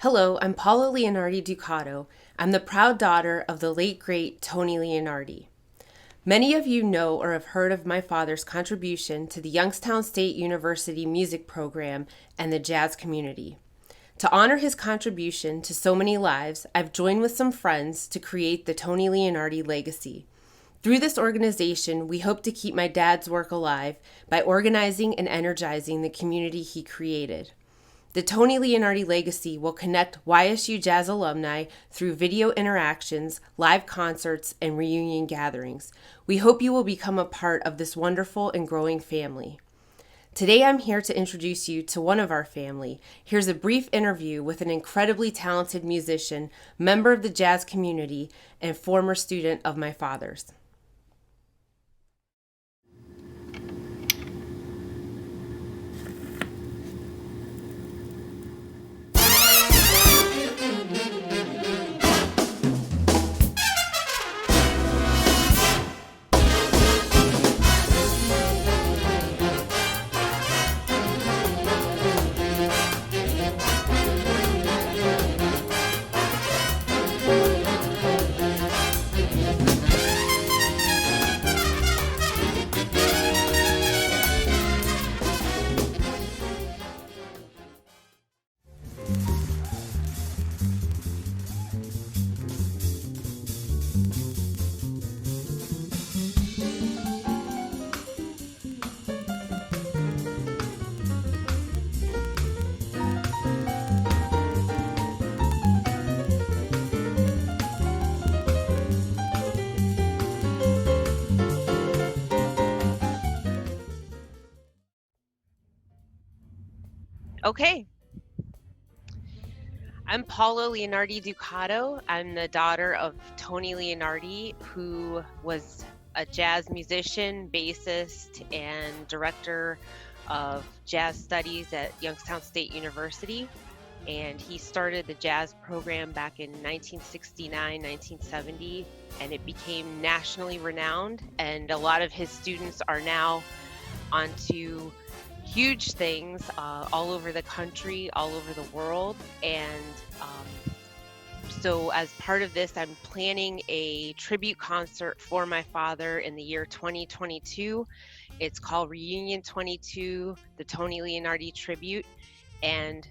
Hello, I'm Paula Leonardi Ducato. I'm the proud daughter of the late great Tony Leonardi. Many of you know or have heard of my father's contribution to the Youngstown State University music program and the jazz community. To honor his contribution to so many lives, I've joined with some friends to create the Tony Leonardi Legacy. Through this organization, we hope to keep my dad's work alive by organizing and energizing the community he created. The Tony Leonardi Legacy will connect YSU Jazz alumni through video interactions, live concerts, and reunion gatherings. We hope you will become a part of this wonderful and growing family. Today I'm here to introduce you to one of our family. Here's a brief interview with an incredibly talented musician, member of the jazz community, and former student of my father's. Okay. I'm Paula Leonardi Ducato. I'm the daughter of Tony Leonardi, who was a jazz musician, bassist, and director of jazz studies at Youngstown State University. And he started the jazz program back in 1969, 1970, and it became nationally renowned. And a lot of his students are now onto huge things all over the country, all over the world. And so as part of this, I'm planning a tribute concert for my father in the year 2022. It's called Reunion 22, the Tony Leonardi Tribute. And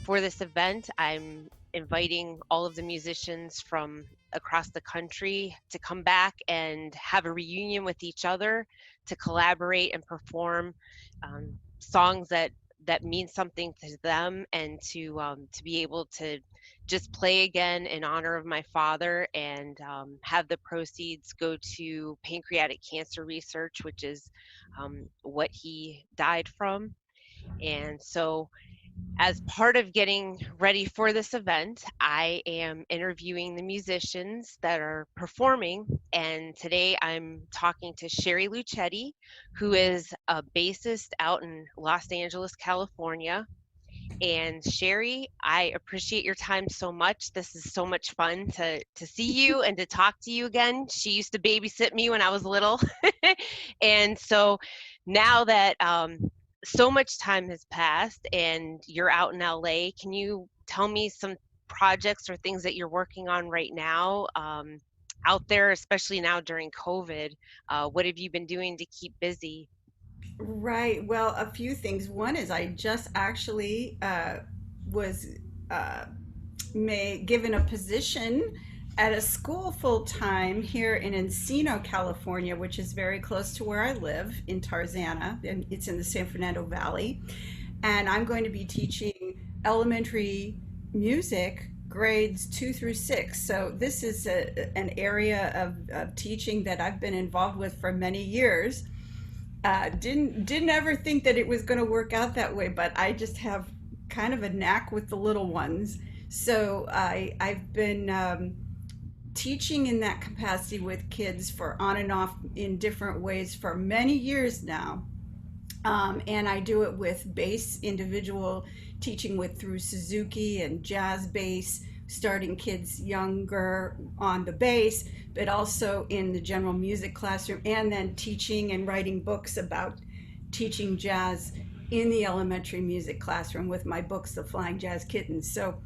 for this event, I'm inviting all of the musicians from across the country to come back and have a reunion with each other, to collaborate and perform songs that mean something to them, and to be able to just play again in honor of my father, and have the proceeds go to pancreatic cancer research, which is what he died from. And so as part of getting ready for this event, I am interviewing the musicians that are performing. And today I'm talking to Sherry Luchette, who is a bassist out in Los Angeles, California. And Sherry, I appreciate your time so much. This is so much fun to see you and to talk to you again. She used to babysit me when I was little. And so now that so much time has passed and you're out in LA, can you tell me some projects or things that you're working on right now out there, especially now during COVID? What have you been doing to keep busy? Right. Well, a few things. One is I just actually was uh, given a position at a school full time here in Encino, California, which is very close to where I live in Tarzana, and it's in the San Fernando Valley. And I'm going to be teaching elementary music grades 2 through 6. So this is an area of teaching that I've been involved with for many years. Didn't ever think that it was going to work out that way, but I just have kind of a knack with the little ones. So I've been teaching in that capacity with kids for on and off in different ways for many years now. And I do it with bass individual teaching with through Suzuki and jazz bass, starting kids younger on the bass, but also in the general music classroom, and then teaching and writing books about teaching jazz in the elementary music classroom with my books, The Flying Jazz Kittens. So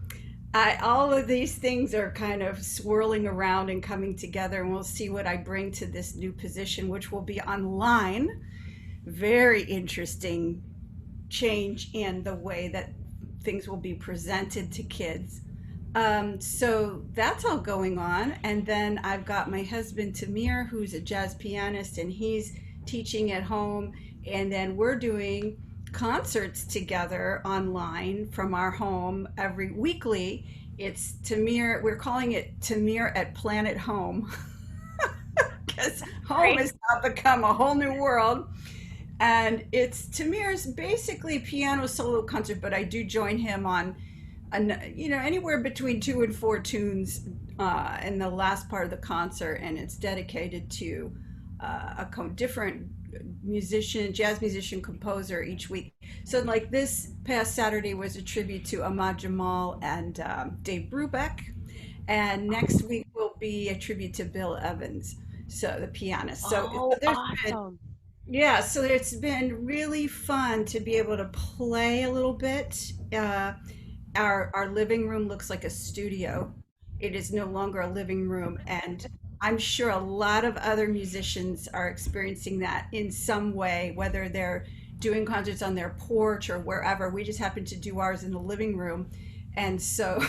All of these things are kind of swirling around and coming together, and we'll see what I bring to this new position, which will be online. Very interesting change in the way that things will be presented to kids. So that's all going on. And then I've got my husband, Tamir, who's a jazz pianist, and he's teaching at home. And then we're doing concerts together online from our home every weekly. It's Tamir, we're calling it Tamir at Planet Home because home Great. has now become a whole new world. And it's Tamir's basically piano solo concert, but I do join him on, anywhere between 2 and 4 tunes in the last part of the concert, and it's dedicated to different musician, jazz musician, composer each week. So, like this past Saturday was a tribute to Ahmad Jamal and Dave Brubeck, and next week will be a tribute to Bill Evans, so the pianist. So Oh, there's been awesome. yeah, so it's been really fun to be able to play a little bit. Our living room looks like a studio. It is no longer a living room, and I'm sure a lot of other musicians are experiencing that in some way, whether they're doing concerts on their porch or wherever. We just happen to do ours in the living room, and so,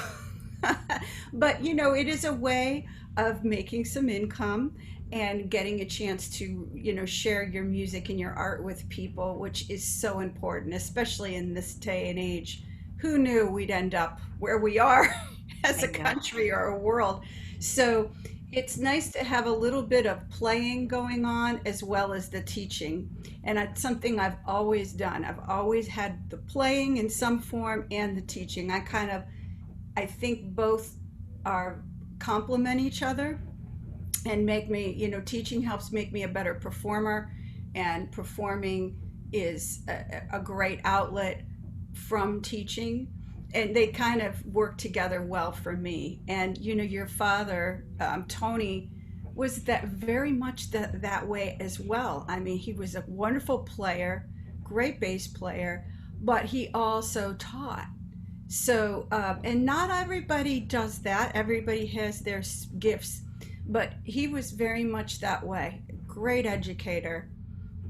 but it is a way of making some income and getting a chance to share your music and your art with people, which is so important, especially in this day and age. Who knew we'd end up where we are as I a know. country or a world? So it's nice to have a little bit of playing going on as well as the teaching, and it's something I've always done. I've always had the playing in some form and the teaching. I think both are complement each other and make me, teaching helps make me a better performer, and performing is a great outlet from teaching, and they kind of work together well for me. And your father, Tony, was that very much that way as well. I mean, he was a wonderful player, great bass player, but he also taught. So, and not everybody does that. Everybody has their gifts, but he was very much that way. Great educator,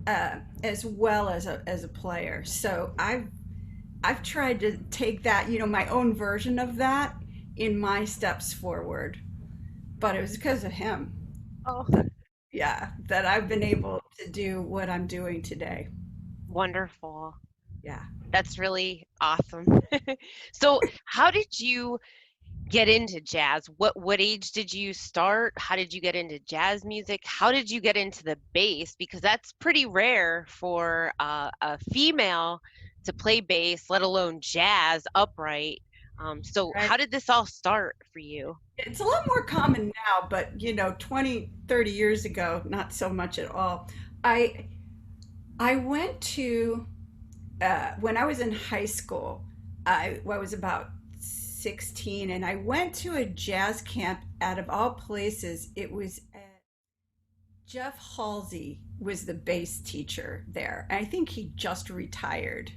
as well as a player. So I've tried to take that, my own version of that in my steps forward. But it was because of him Oh, that, yeah, that I've been able to do what I'm doing today. wonderful. Yeah. That's really awesome. So, how did you get into jazz? What age did you start? How did you get into jazz music? How did you get into the bass? Because that's pretty rare for a female to play bass, let alone jazz upright. So Right. how did this all start for you? It's a lot more common now, but 20, 30 years ago, not so much at all. I I went to when I was in high school. I was about 16, and I went to a jazz camp. Out of all places, it was at Jeff Halsey was the bass teacher there. I think he just retired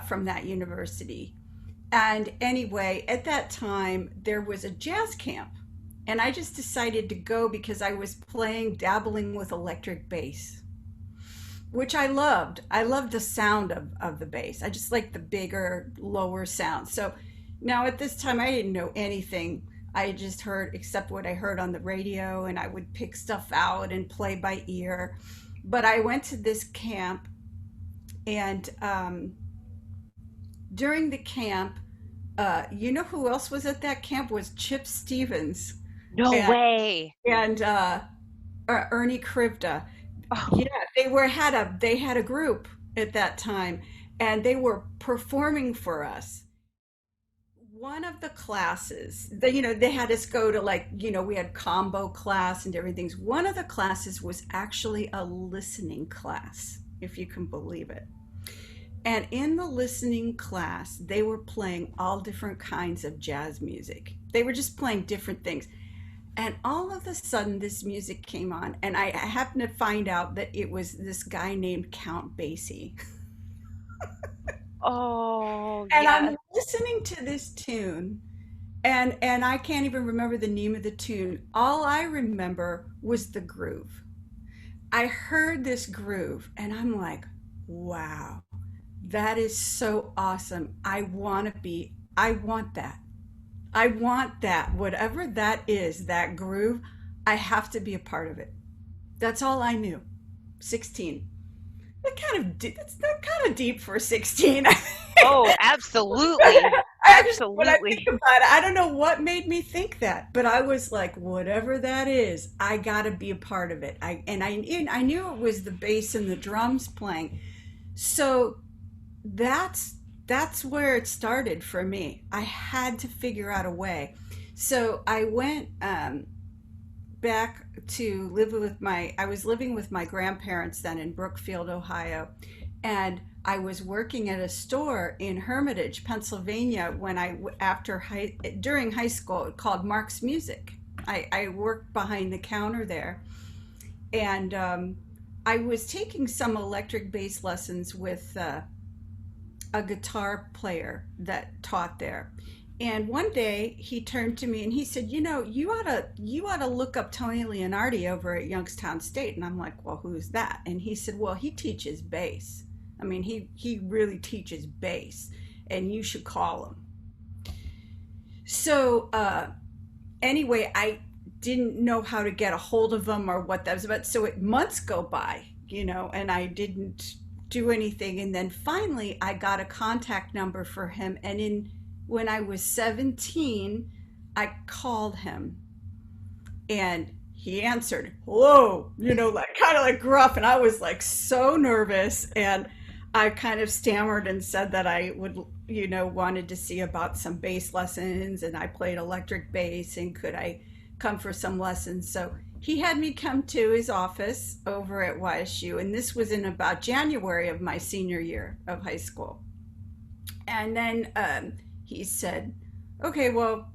from that university. And anyway, at that time, there was a jazz camp. And I just decided to go because I was playing, dabbling with electric bass, which I loved. I loved the sound of the bass. I just liked the bigger, lower sound. So now at this time, I didn't know anything. I just heard, except what I heard on the radio, and I would pick stuff out and play by ear. But I went to this camp, and during the camp, who else was at that camp was Chip Stevens No and way. and Ernie Krivda. Yeah, Oh, they had a group at that time, and they were performing for us. One of the classes, they had us go to, like, we had combo class and different things. One of the classes was actually a listening class, if you can believe it. And in the listening class, they were playing all different kinds of jazz music. They were just playing different things. And all of a sudden, this music came on, and I happened to find out that it was this guy named Count Basie. oh And yes. I'm listening to this tune, And I can't even remember the name of the tune. All I remember was the groove. I heard this groove and I'm like, wow, that is so awesome. I want that. I want that. Whatever that is, that groove, I have to be a part of it. That's all I knew. 16. That's not kind of deep for 16. Oh, absolutely. When I think Absolutely. about it, I don't know what made me think that, but I was like, whatever that is, I got to be a part of it. I knew it was the bass and the drums playing. So that's that's where it started for me. I had to figure out a way. So I went back to live with I was living with my grandparents then in Brookfield, Ohio, and I was working at a store in Hermitage, Pennsylvania during high school called Mark's Music. I worked behind the counter there, and I was taking some electric bass lessons with a guitar player that taught there. And one day he turned to me and he said, you ought to look up Tony Leonardi over at Youngstown State." And I'm like, "Well, who's that?" And he said, "Well, he teaches bass. I mean, he really teaches bass, and you should call him." So anyway, I didn't know how to get a hold of him or what that was about. So months go by, and I didn't do anything. And then finally, I got a contact number for him. And when I was 17, I called him, and he answered, "Hello," like kind of like gruff. And I was like so nervous. And I kind of stammered and said that I would, wanted to see about some bass lessons, and I played electric bass, and could I come for some lessons. So he had me come to his office over at YSU, and this was in about January of my senior year of high school. And then he said, "Okay, well,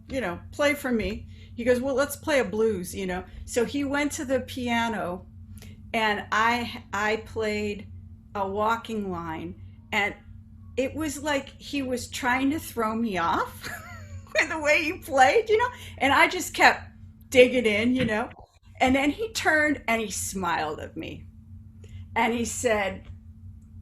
play for me." He goes, "Well, let's play a blues." So he went to the piano, and I played a walking line, and it was like he was trying to throw me off with the way he played. And I just kept digging in. And then he turned and he smiled at me, and he said,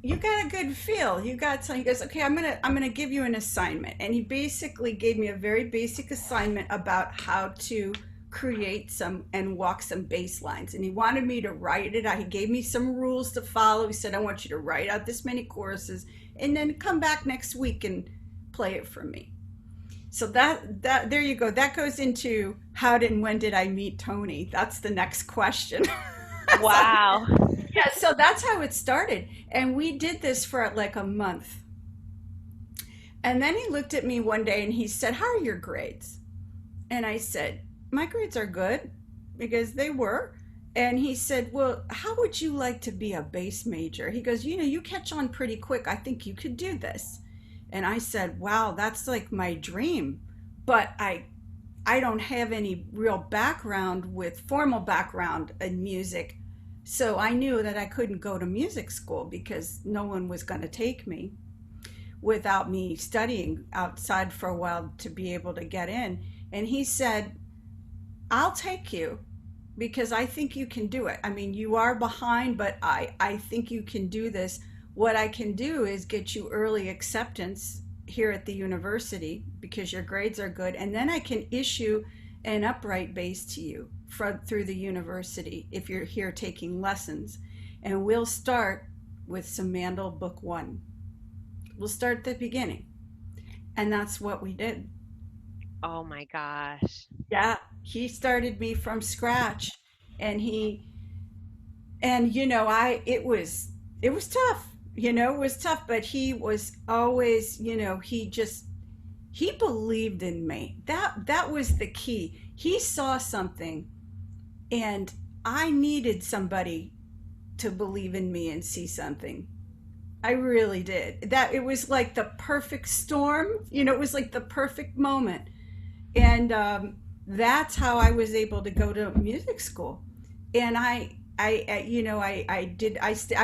"You got a good feel. You got something." He goes, "Okay, I'm gonna give you an assignment." And he basically gave me a very basic assignment about how to create some and walk some bass lines. And he wanted me to write it out. He gave me some rules to follow. He said, "I want you to write out this many choruses and then come back next week and play it for me." So that there you go. That goes into how did and when did I meet Tony? That's the next question. So, Wow. yeah, so that's how it started. And we did this for like a month. And then he looked at me one day and he said, "How are your grades?" And I said, "My grades are good," because they were. And he said, "Well, how would you like to be a bass major?" He goes, "You catch on pretty quick. I think you could do this." And I said, "Wow, that's like my dream. But I don't have any real formal background in music." So I knew that I couldn't go to music school because no one was going to take me without me studying outside for a while to be able to get in. And he said, "I'll take you because I think you can do it. I mean, you are behind, but I think you can do this. What I can do is get you early acceptance here at the university because your grades are good. And then I can issue an upright bass to you through the university if you're here taking lessons. And we'll start with some Mandel Book 1. We'll start at the beginning." And that's what we did. Oh my gosh. Yeah, he started me from scratch, and I it was tough. It was tough, but he was always, he believed in me. That was the key. He saw something, and I needed somebody to believe in me and see something. I really did. That it was like the perfect storm. It was like the perfect moment. And that's how I was able to go to music school. And I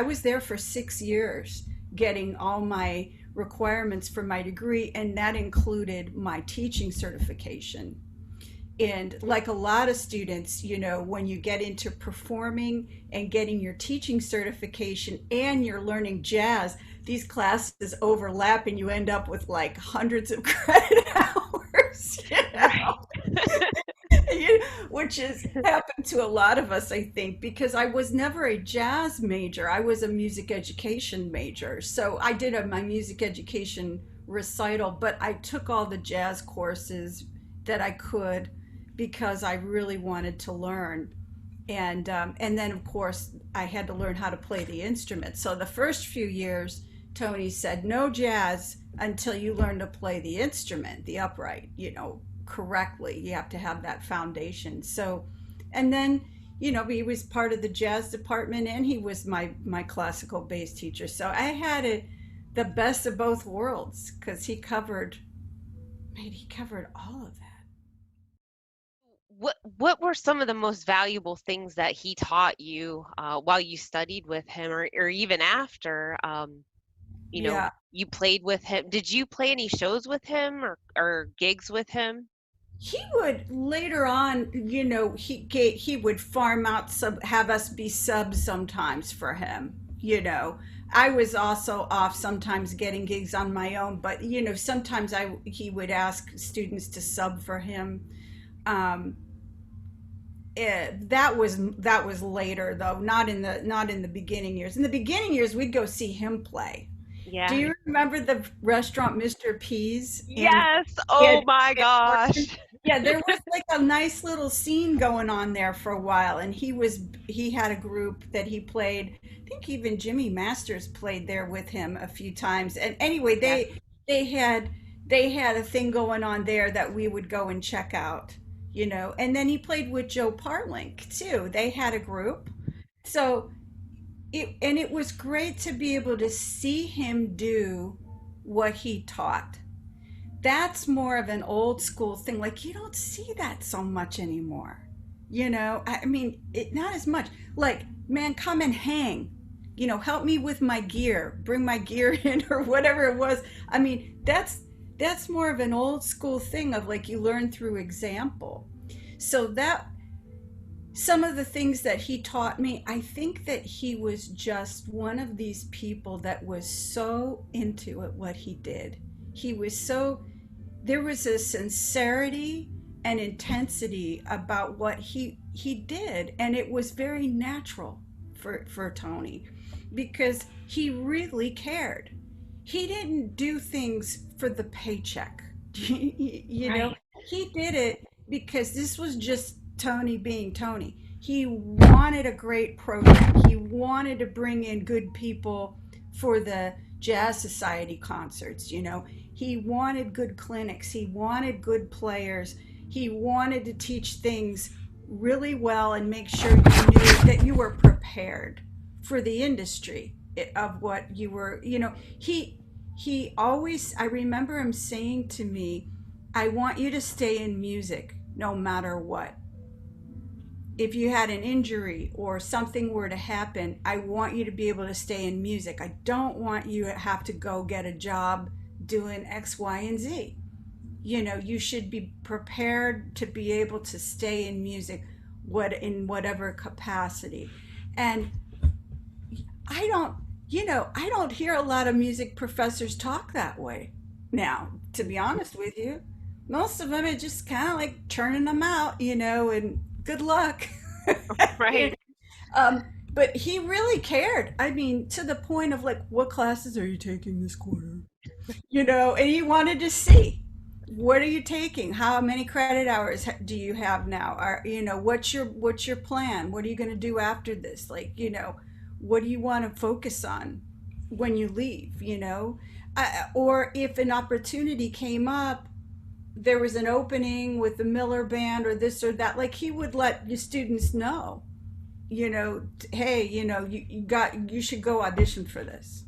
was there for 6 years getting all my requirements for my degree, and that included my teaching certification. And like a lot of students, when you get into performing and getting your teaching certification and you're learning jazz, these classes overlap and you end up with like hundreds of credit hours, Right. which has happened to a lot of us, I think, because I was never a jazz major. I was a music education major. So I did my music education recital, but I took all the jazz courses that I could because I really wanted to learn. And then of course I had to learn how to play the instrument. So the first few years, Tony said, no jazz until you learn to play the instrument, the upright, correctly. You have to have that foundation. So, and then, he was part of the jazz department and he was my classical bass teacher. So I had the best of both worlds because he covered all of that. What were some of the most valuable things that he taught you while you studied with him, or even after? Yeah. You played with him. Did you play any shows with him or gigs with him? He would later on, he would farm out have us be subs sometimes for him. I was also off sometimes getting gigs on my own, but sometimes he would ask students to sub for him. Um, that was later though, not in the beginning years. In the beginning years, we'd go see him play. Do Yeah. you remember the restaurant Mr. P's in Yes. in Oh my Oregon? gosh. Yeah, there was like a nice little scene going on there for a while, and he had a group that he played. I think even Jimmy Masters played there with him a few times. And anyway, Yeah. they had a thing going on there that we would go and check out, And then he played with Joe Parlink too. They had a group. So it was great to be able to see him do what he taught. That's more of an old school thing. Like you don't see that so much anymore. I mean, not as much. Like, man, come and hang. Help me with my gear. Bring my gear in or whatever it was. I mean, that's more of an old school thing of like you learn through example. So that some of the things that he taught me, I think that he was just one of these people that was so into it, what he did. He was so, there was a sincerity and intensity about what he did, and it was very natural for Tony because he really cared. He didn't do things for the paycheck. Right. He did it because this was just Tony being Tony. He wanted a great program. He wanted to bring in good people for the Jazz Society concerts. He wanted good clinics. He wanted good players. He wanted to teach things really well and make sure you knew that you were prepared for the industry of what you were. He always, I remember him saying to me, I want you to stay in music no matter what. If you had an injury or something were to happen, I want you to be able to stay in music. I don't want you to have to go get a job doing X, Y, and Z. You should be prepared to be able to stay in music in whatever capacity. And I don't, I don't hear a lot of music professors talk that way now, to be honest with you. Most of them are just kind of like churning them out, and good luck. Right. um, but he really cared. I mean, to the point of like, what classes are you taking this quarter? And he wanted to see what are you taking? How many credit hours do you have now? What's your plan? What are you going to do after this? Like, what do you want to focus on when you leave? Or if an opportunity came up, there was an opening with the Miller Band or this or that, like he would let the students know, hey, you should go audition for this.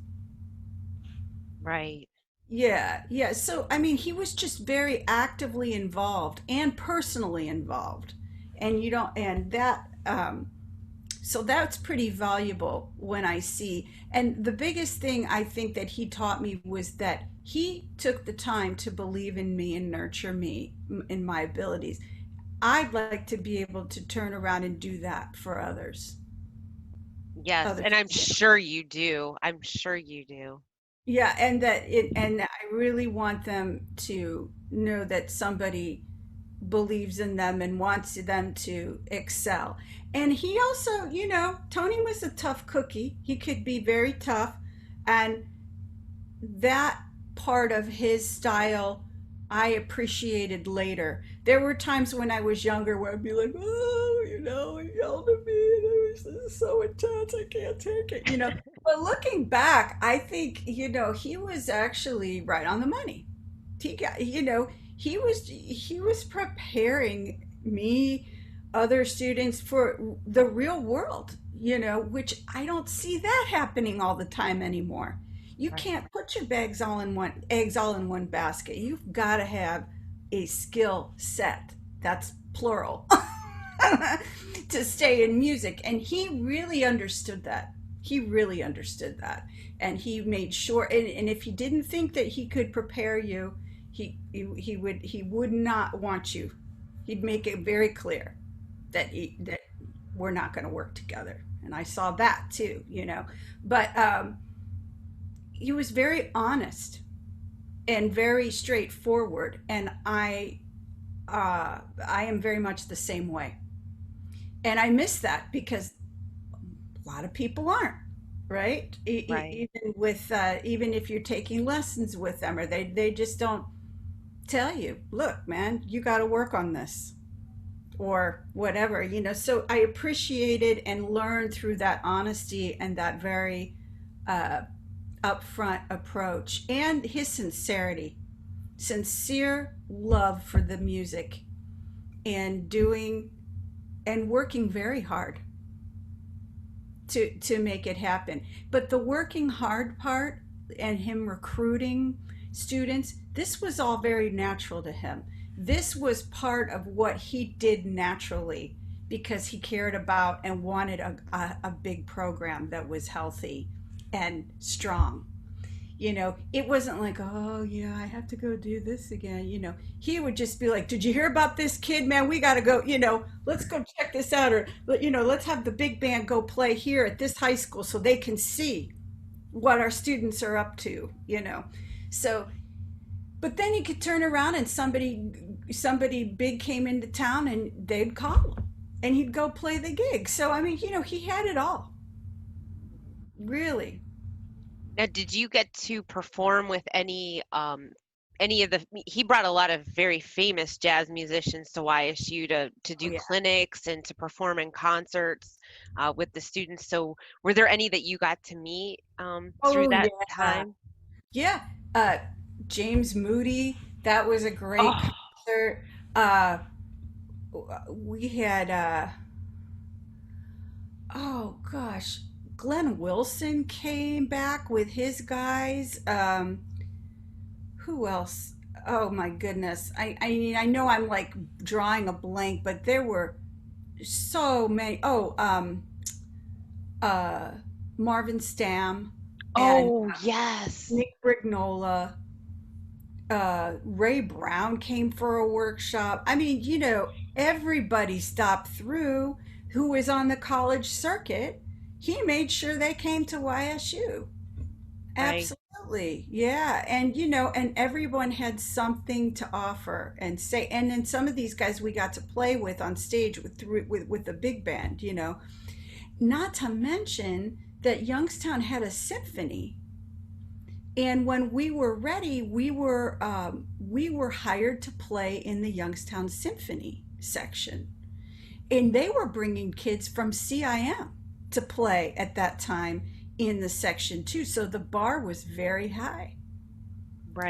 Right. Yeah, yeah. So I mean, he was just very actively involved and personally involved, and you don't, and that. So that's pretty valuable when I see. And the biggest thing I think that he taught me was that he took the time to believe in me and nurture me in my abilities. I'd like to be able to turn around and do that for others. Yes, Other and I'm people. sure you do. I'm sure you do. Yeah, and I really want them to know that somebody believes in them and wants them to excel. And he also, Tony was a tough cookie. He could be very tough. And that part of his style I appreciated later. There were times when I was younger where I'd be like, oh, he yelled at me and it was so intense, I can't take it. But looking back, I think, he was actually right on the money. He got, he was preparing me, other students for the real world, which I don't see that happening all the time anymore. You Right. can't put your bags all in one eggs all in one basket. You've got to have a skill set. That's plural. To stay in music. And he really understood that. He really understood that. And he made sure, and if he didn't think that he could prepare you, he would not want you. He'd make it very clear that we're not going to work together. And I saw that too. But he was very honest and very straightforward, and I am very much the same way, and I miss that because a lot of people aren't, right? Right. Even if you're taking lessons with them, or they just don't tell you, look, man, you got to work on this or whatever. So I appreciated and learned through that honesty and that very uh, upfront approach and his sincerity, sincere love for the music, and doing and working very hard to make it happen. But the working hard part and him recruiting students, this was all very natural to him. This was part of what he did naturally because he cared about and wanted a big program that was healthy and strong. It wasn't like, oh yeah, I have to go do this again. He would just be like, did you hear about this kid, man? We got to go, let's go check this out, or let's have the big band go play here at this high school so they can see what our students are up to. So, but then you could turn around and somebody big came into town and they'd call him and he'd go play the gig. So I mean, he had it all, really. Now, did you get to perform with any of the he brought a lot of very famous jazz musicians to YSU to Oh do yeah. clinics and to perform in concerts with the students. So were there any that you got to meet through Oh that yeah. time? Yeah, uh, James Moody, that was a great Oh, concert. Uh, we had, oh gosh, Glenn Wilson came back with his guys. Who else? Oh my goodness. I mean, I know I'm like drawing a blank, but there were so many. Oh, uh, Marvin Stamm and oh yes. Nick Brignola. Ray Brown came for a workshop. I mean, everybody stopped through who was on the college circuit. He made sure they came to YSU. Right. Absolutely. Yeah. And everyone had something to offer and say. And then some of these guys we got to play with on stage with the big band. Not to mention that Youngstown had a symphony, and when we were ready, we were hired to play in the Youngstown Symphony section, and they were bringing kids from CIM to play at that time in the section too. So the bar was very high.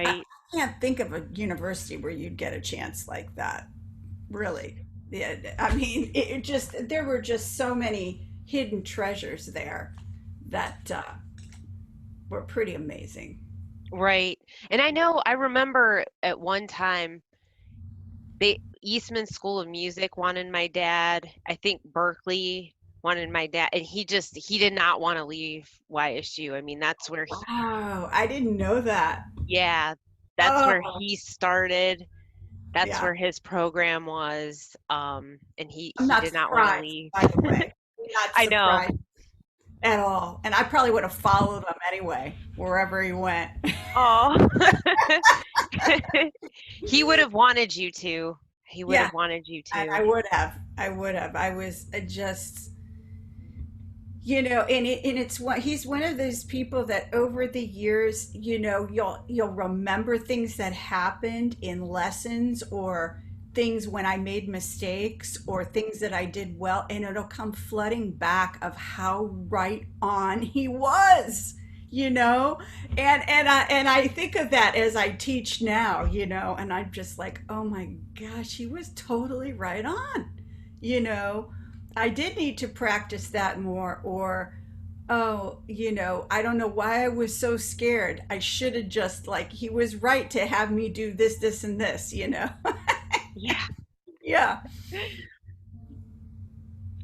I Right. can't think of a university where you'd get a chance like that. Really, yeah. I mean, it just there were just so many hidden treasures there that were pretty amazing. Right. And I remember at one time they Eastman School of Music wanted my dad. I think Berkeley wanted my dad, and he did not want to leave YSU. I mean, that's where Wow, I didn't know that. yeah, that's where Oh, he started. That's yeah. where his program was. And I'm he not did not want to surprised, leave. by the way. Not I know. surprised at all. And I probably would have followed him anyway, wherever he went. Oh, he would have wanted you to. He would Yeah, have wanted you and to. I would have. I would have. I was just, and it's one. He's one of those people that over the years, you'll remember things that happened in lessons or things when I made mistakes or things that I did well, and it'll come flooding back of how right on he was. You know, and I think of that as I teach now, and I'm just like, oh my gosh, he was totally right on, you know. I did need to practice that more, or, oh, I don't know why I was so scared. I should have just, like, he was right to have me do this, this, and this. Yeah. Yeah,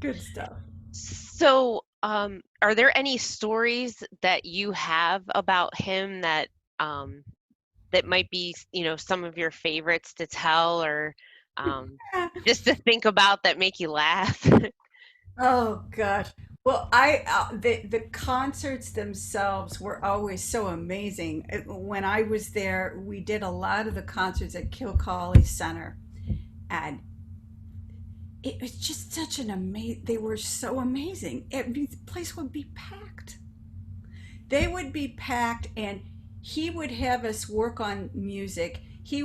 good stuff. So, are there any stories that you have about him um, that might be, some of your favorites to tell, or just to think about that make you laugh? Oh gosh. Well, the concerts themselves were always so amazing. When I was there, we did a lot of the concerts at Kilcawley Center, and it was just such an amazing. They were so amazing. The place would be packed. They would be packed, and he would have us work on music. He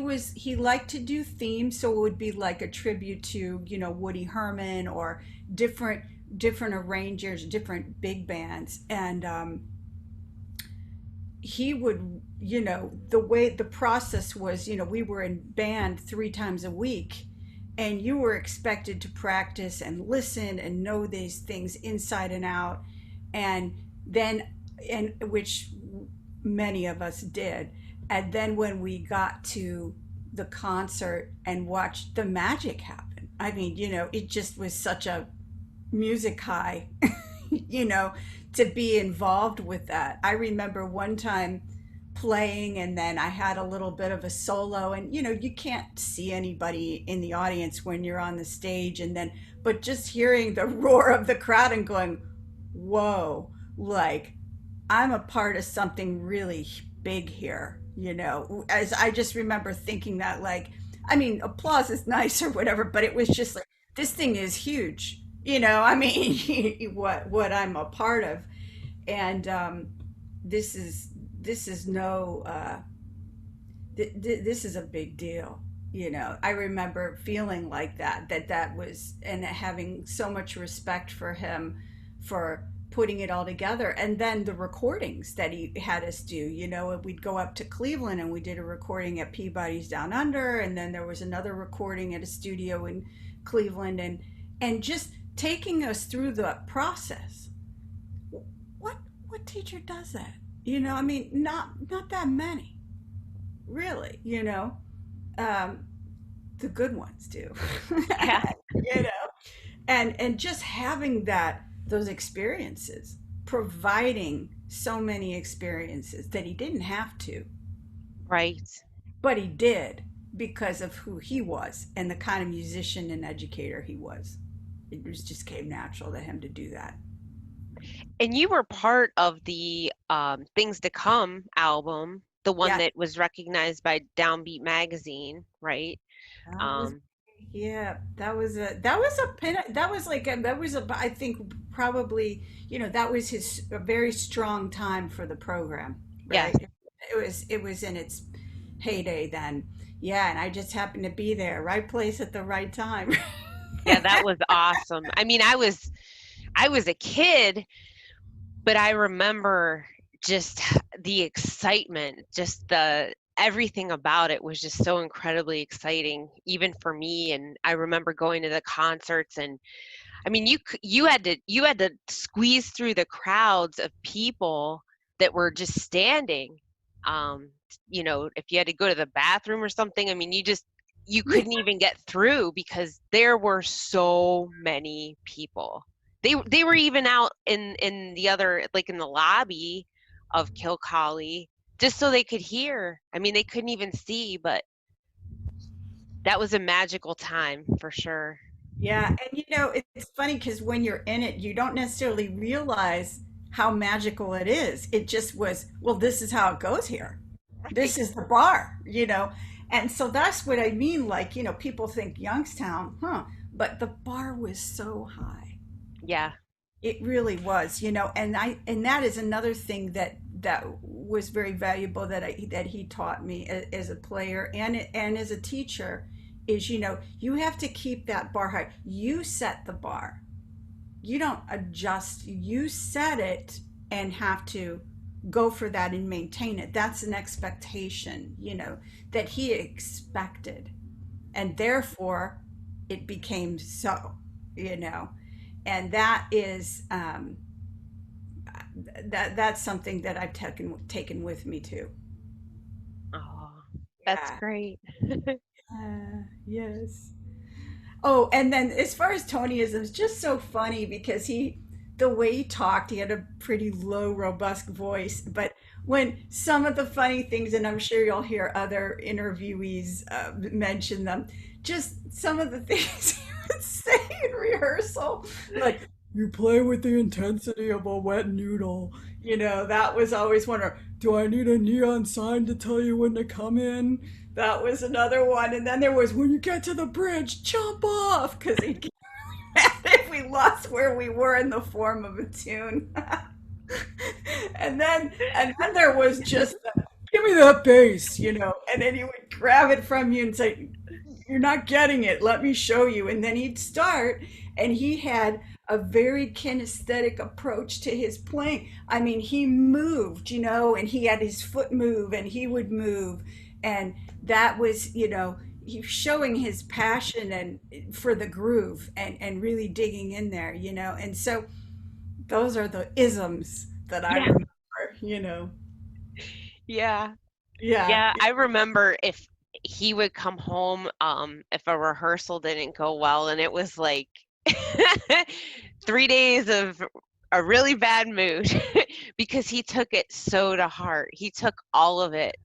liked to do themes, so it would be like a tribute to Woody Herman or different different arrangers, different big bands, and he would, the way the process was, we were in band 3 times a week, and you were expected to practice and listen and know these things inside and out, and then, and which many of us did. And then when we got to the concert and watched the magic happen, I mean, it just was such a music high, you know, to be involved with that. I remember one time playing, and then I had a little bit of a solo, and you can't see anybody in the audience when you're on the stage, and then but just hearing the roar of the crowd and going, whoa, like I'm a part of something really big here, as I just remember thinking that, like, I mean, applause is nice or whatever, but it was just like, this thing is huge, I mean, what I'm a part of. And this is this is no this is a big deal. I remember feeling like that was, and having so much respect for him for putting it all together. And then the recordings that he had us do, we'd go up to Cleveland and we did a recording at Peabody's Down Under, and then there was another recording at a studio in Cleveland, and just taking us through the process. What teacher does that? I mean, not that many, really. Um, the good ones do. Yeah. you know, and just having those experiences, providing so many experiences that he didn't have to, Right. but he did because of who he was and the kind of musician and educator he was. It was just came natural to him to do that. And you were part of the Things to Come album, the one Yeah, that was recognized by Downbeat magazine, right? that was Um, yeah, that was a, I think probably, that was a very strong time for the program, yes. right? It was in its heyday then. Yeah, and I just happened to be there, right place at the right time. Yeah, that was awesome. I mean, I was a kid, but I remember just the excitement, just the everything about it was just so incredibly exciting, even for me. And I remember going to the concerts, and I mean, you had to squeeze through the crowds of people that were just standing. Um, if you had to go to the bathroom or something, I mean, you couldn't even get through because there were so many people. They were even out in the other, like in the lobby of Kilcolly, just so they could hear. I mean, they couldn't even see, but that was a magical time for sure. Yeah, and it's funny because when you're in it, you don't necessarily realize how magical it is. It just was, well, this is how it goes here. Right. This is the bar. And so that's what I mean. Like, people think Youngstown, huh? But the bar was so high. Yeah. It really was. And that is another thing that was very valuable that he taught me as a player and as a teacher is you have to keep that bar high. You set the bar. You don't adjust. You set it and have to go for that and maintain it. That's an expectation, that he expected. And therefore it became so. And that is that's something that I've taken with me too. Oh, that's Yeah. great. Yes. Oh, and then as far as Tony is, it was just so funny because the way he talked, he had a pretty low, robust voice. But when some of the funny things, and I'm sure you'll hear other interviewees mention them, just some of the things he would say in rehearsal, like, you play with the intensity of a wet noodle. That was always one. Or, do I need a neon sign to tell you when to come in? That was another one. And then there was, when you get to the bridge, jump off, because he'd get mad if we lost where we were in the form of a tune. and then there was just the, give me that bass. And then he would grab it from you and say, you're not getting it. Let me show you. And then he'd start, and he had a very kinesthetic approach to his playing. I mean, he moved, and he had his foot move, and he would move. And that was, he showing his passion and for the groove and really digging in there. And so those are the isms that I Yeah. remember. Yeah. Yeah. Yeah, I remember if he would come home, if a rehearsal didn't go well, and it was like 3 days of a really bad mood because he took it so to heart. He took all of it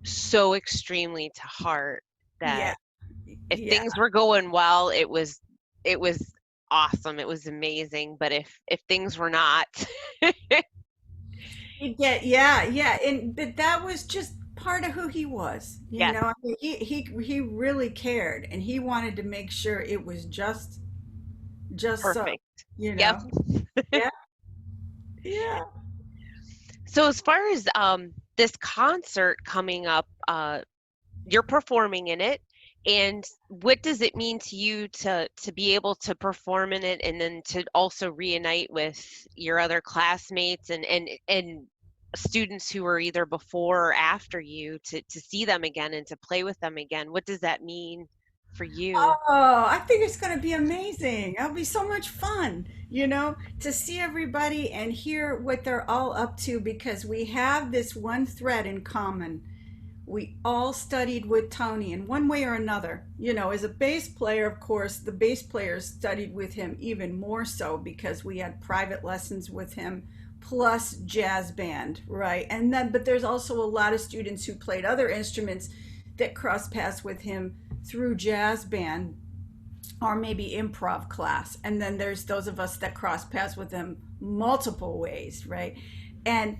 so extremely to heart Yeah. that if Yeah. things were going well, it was awesome. It was amazing. But if things were not, Yeah. But that was just part of who he was. yes, I mean, he really cared, and he wanted to make sure it was just so, perfect. you Yep. know. Yeah. Yeah. So as far as this concert coming up, you're performing in it, and what does it mean to you to be able to perform in it, and then to also reunite with your other classmates and students who were either before or after you, to see them again and to play with them again? What does that mean for you? Oh, I think it's going to be amazing. It'll be so much fun, to see everybody and hear what they're all up to because we have this one thread in common. We all studied with Tony in one way or another. As a bass player, of course, the bass players studied with him even more so because we had private lessons with him plus jazz band, right? But there's also a lot of students who played other instruments that cross paths with him through jazz band or maybe improv class. And then there's those of us that cross paths with him multiple ways, right? And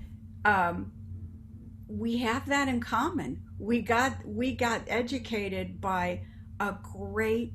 we have that in common. We got educated by a great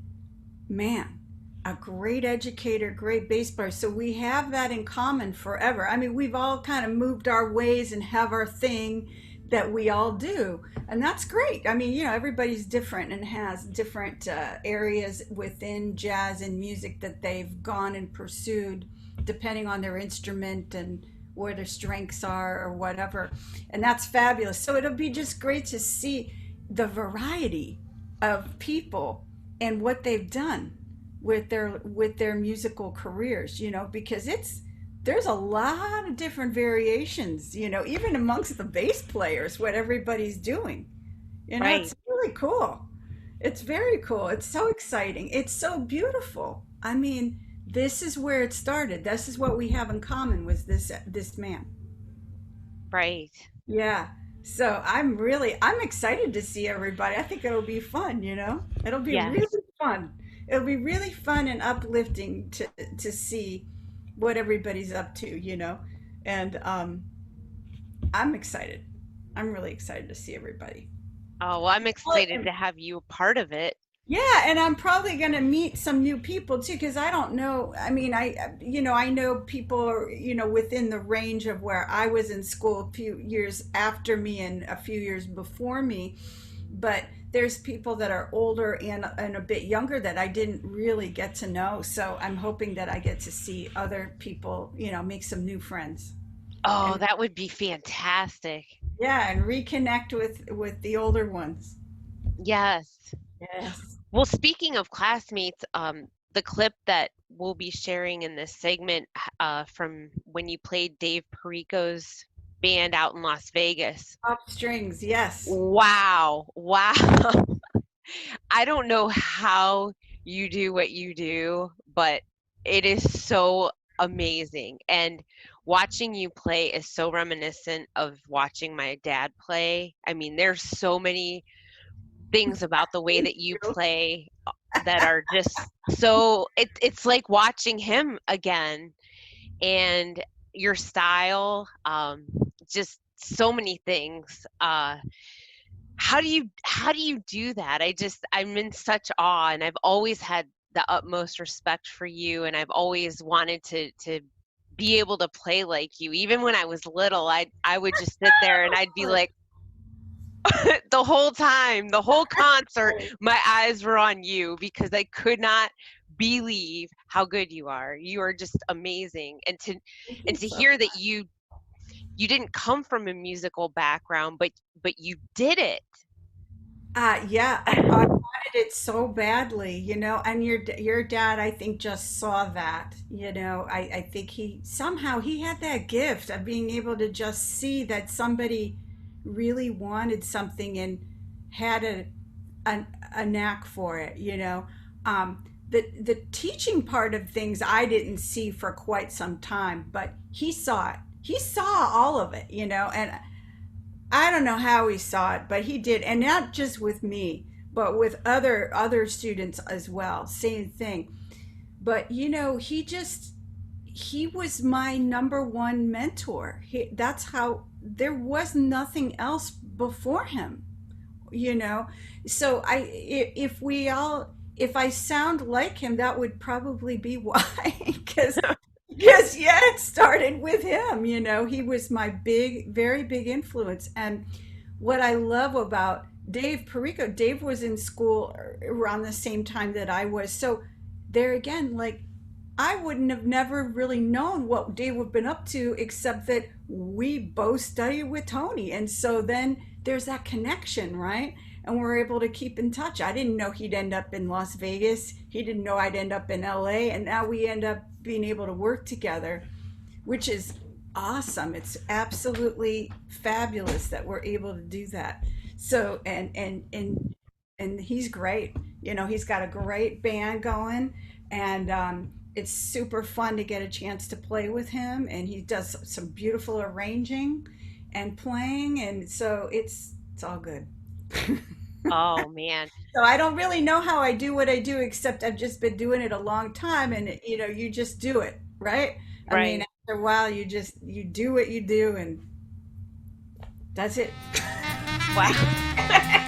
man, a great educator, great bass player. So we have that in common forever. I mean, we've all kind of moved our ways and have our thing that we all do, and that's great. I mean, everybody's different and has different areas within jazz and music that they've gone and pursued depending on their instrument and where their strengths are or whatever, and that's fabulous. So it'll be just great to see the variety of people and what they've done with their musical careers, because there's a lot of different variations, even amongst the bass players, what everybody's doing. Right. It's really cool. It's very cool. It's so exciting. It's so beautiful. I mean, this is where it started. This is what we have in common was this man. Right. Yeah. So I'm excited to see everybody. I think it'll be fun, you know? It'll be Yes. really fun. It'll be really fun and uplifting to see what everybody's up to, you know? And I'm excited. I'm really excited to see everybody. Oh, well, I'm Well, excited to have you a part of it. yeah, and I'm probably going to meet some new people too, because I don't know. I mean, I know people, within the range of where I was in school a few years after me and a few years before me. But there's people that are older and a bit younger that I didn't really get to know. So I'm hoping that I get to see other people, make some new friends. Oh, And that would be fantastic. yeah, and reconnect with the older ones. Yes. Yes. Well, speaking of classmates, the clip that we'll be sharing in this segment from when you played Dave Perico's band out in Las Vegas. Top strings, yes. Wow. Wow. I don't know how you do what you do, but it is so amazing. And watching you play is so reminiscent of watching my dad play. I mean, there's so many things about the way Thank that you you. play that are just so it's like watching him again, and your style, just so many things. How do you do that? I'm in such awe, and I've always had the utmost respect for you, and I've always wanted to be able to play like you. Even when I was little, I would just sit there and I'd be like, the whole time, the whole concert, my eyes were on you because I could not believe how good you are. You are just amazing. And to Thank and you to so. hear that you didn't come from a musical background, but you did it. Yeah, I wanted it so badly, and your dad, I think, just saw that, I think he somehow he had that gift of being able to just see that somebody really wanted something and had a, a knack for it, the teaching part of things I didn't see for quite some time, but he saw it. He saw all of it, and I don't know how he saw it, but he did, and not just with me, but with other students as well. Same thing. But he was my number one mentor. That's how there was nothing else before him. You know, so if I sound like him, that would probably be why, because yes, yeah, it started with him. He was my very big influence. And what I love about Dave Perico, Dave was in school around the same time that I was. So there again, like I wouldn't have never really known what Dave would have been up to, except that we both studied with Tony. And so then there's that connection, right? And we're able to keep in touch. I didn't know he'd end up in Las Vegas. He didn't know I'd end up in LA. And now we end up being able to work together, which is awesome. It's absolutely fabulous that we're able to do that. So and he's great. He's got a great band going, and it's super fun to get a chance to play with him. And he does some beautiful arranging and playing, and so it's all good. Oh man. So I don't really know how I do what I do, except I've just been doing it a long time, and you just do it, right? I mean, Right. after a while, you do what you do, and that's it. Wow.